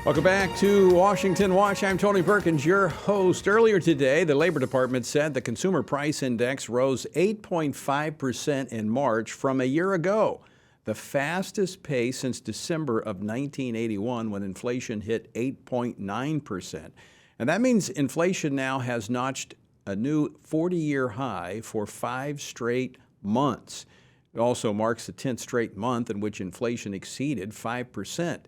Welcome back to Washington Watch. I'm Tony Perkins, your host. Earlier today, the Labor Department said the Consumer Price Index rose 8.5% in March from a year ago, the fastest pace since December of 1981 when inflation hit 8.9%. And that means inflation now has notched a new 40-year high for 5 straight months. It also marks the 10th straight month in which inflation exceeded 5%.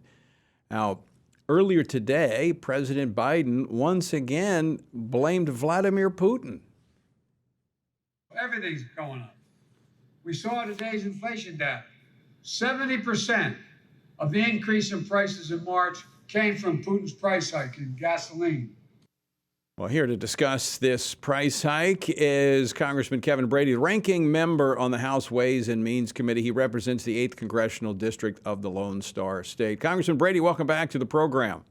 Now, earlier today, President Biden once again blamed Vladimir Putin. Everything's going up. We saw today's inflation data. 70% of the increase in prices in March came from Putin's price hike in gasoline. Well, here to discuss this price hike is Congressman Kevin Brady, ranking member on the House Ways and Means Committee. He represents the 8th Congressional District of the Lone Star State. Congressman Brady, welcome back to the program.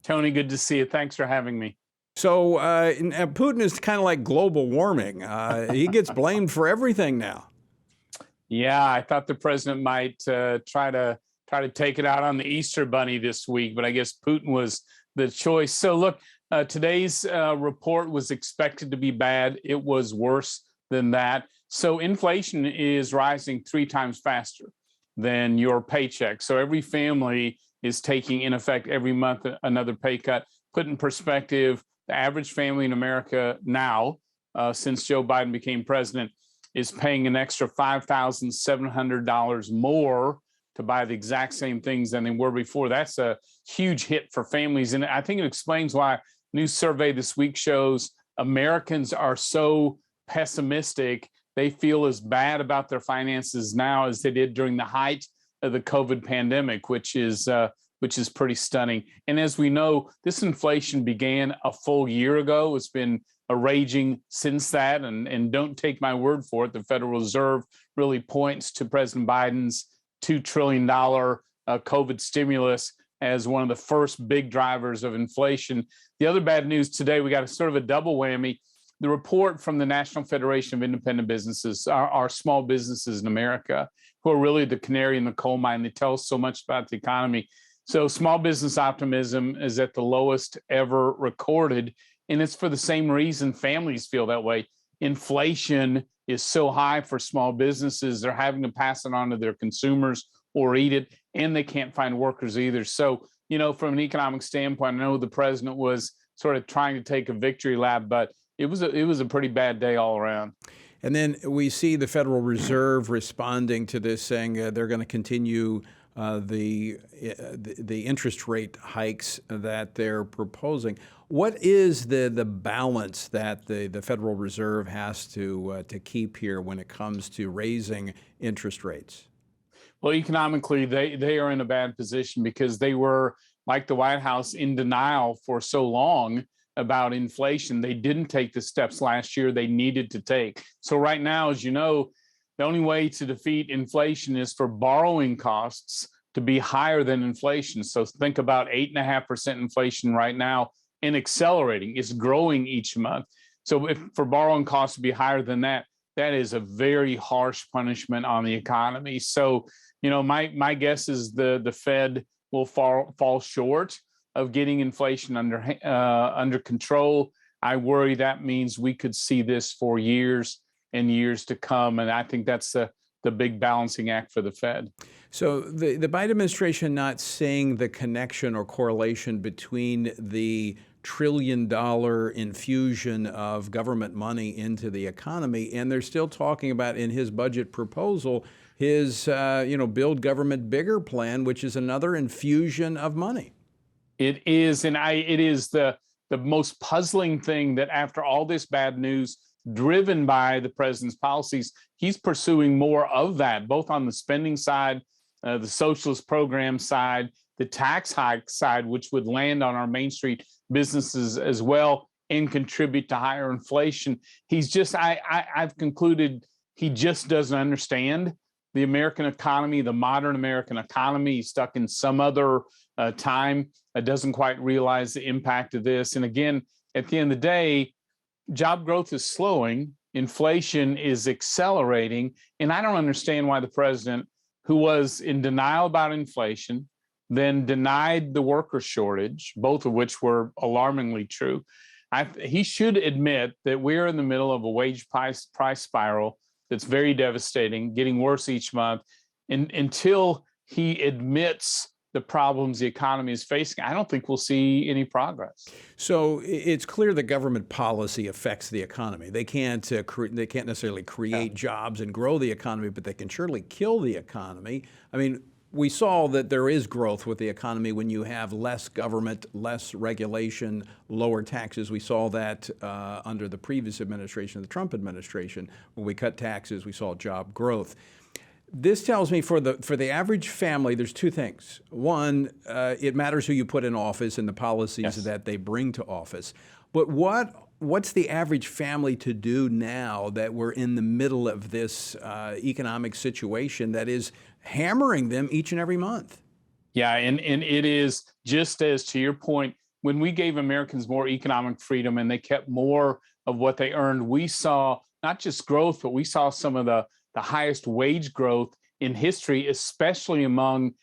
Tony, good to see you. Thanks for having me. So Putin is kind of like global warming. He gets blamed for everything now. Yeah, I thought the president might try to take it out on the Easter Bunny this week, but I guess Putin was the choice. So look, today's report was expected to be bad. It was worse than that. So inflation is rising 3 times faster than your paycheck. So every family is taking, in effect, every month another pay cut. Put in perspective, the average family in America now, since Joe Biden became president, is paying an extra $5,700 more to buy the exact same things than they were before. That's a huge hit for families. And I think it explains why a new survey this week shows Americans are so pessimistic. They feel as bad about their finances now as they did during the height of the COVID pandemic, which is pretty stunning. And as we know, this inflation began a full year ago. It's been raging since that. And don't take my word for it. The Federal Reserve really points to President Biden's $2 trillion COVID stimulus as one of the first big drivers of inflation. The other bad news today, we got a sort of a double whammy. The report from the National Federation of Independent Businesses, our small businesses in America, who are really the canary in the coal mine. They tell us so much about the economy. So small business optimism is at the lowest ever recorded. And it's for the same reason families feel that way. Inflation is so high for small businesses, they're having to pass it on to their consumers or eat it, and they can't find workers either. So, from an economic standpoint, I know the president was sort of trying to take a victory lap, but it was a pretty bad day all around. And then we see the Federal Reserve responding to this, saying they're going to continue the interest rate hikes that they're proposing. What is the balance that the Federal Reserve has to keep here when it comes to raising interest rates? Well, economically, they are in a bad position because they were, like the White House, in denial for so long about inflation. They didn't take the steps last year they needed to take. So right now, as you know, the only way to defeat inflation is for borrowing costs to be higher than inflation. So think about 8.5% inflation right now and accelerating. It's growing each month. So if for borrowing costs to be higher than that, that is a very harsh punishment on the economy. So, my guess is the Fed will fall short of getting inflation under control. I worry that means we could see this for years and years to come. And I think that's the big balancing act for the Fed. So the Biden administration not seeing the connection or correlation between the trillion-dollar infusion of government money into the economy, and they're still talking about in his budget proposal his Build Government Bigger plan, which is another infusion of money. It is, and it is the most puzzling thing that after all this bad news, driven by the president's policies, he's pursuing more of that, both on the spending side, the socialist program side, the tax hike side, which would land on our Main Street businesses as well and contribute to higher inflation. I've concluded he just doesn't understand the American economy, the modern American economy. He's stuck in some other time, doesn't quite realize the impact of this. And again, at the end of the day, job growth is slowing, inflation is accelerating, and I don't understand why the president, who was in denial about inflation, then denied the worker shortage, both of which were alarmingly true. He should admit that we're in the middle of a wage price spiral that's very devastating, getting worse each month. And until he admits the problems the economy is facing, I don't think we'll see any progress. So it's clear that government policy affects the economy. They can't necessarily create jobs and grow the economy, but they can surely kill the economy. I mean, we saw that there is growth with the economy when you have less government, less regulation, lower taxes. We saw that under the previous administration, the Trump administration. When we cut taxes, we saw job growth. This tells me for the average family, there's two things. One, it matters who you put in office and the policies that they bring to office. But what's the average family to do now that we're in the middle of this economic situation that is hammering them each and every month? Yeah, and it is just as to your point, when we gave Americans more economic freedom and they kept more of what they earned, we saw not just growth, but we saw some of the highest wage growth in history, especially among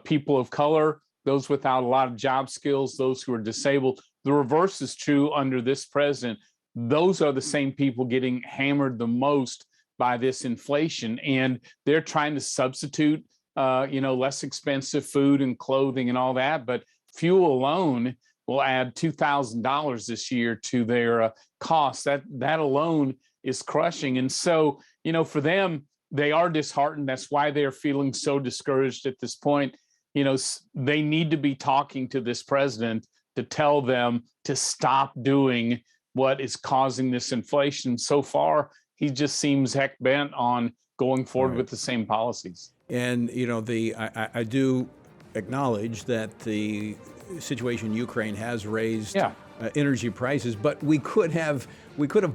people of color, those without a lot of job skills, those who are disabled. The reverse is true under this president. Those are the same people getting hammered the most by this inflation, and they're trying to substitute, less expensive food and clothing and all that. But fuel alone will add $2,000 this year to their costs. That alone is crushing. And so, for them, they are disheartened. That's why they're feeling so discouraged at this point. They need to be talking to this president to tell them to stop doing what is causing this inflation. So far, he just seems heck bent on going forward with the same policies. And, I do acknowledge that the situation in Ukraine has raised energy prices, but we could have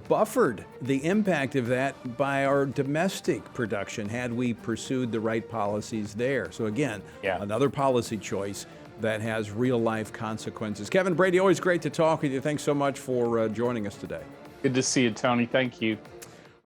buffered the impact of that by our domestic production had we pursued the right policies there. So again, another policy choice that has real life consequences. Kevin, Brady, always great to talk with you. Thanks so much for joining us today. Good to see you, Tony. Thank you.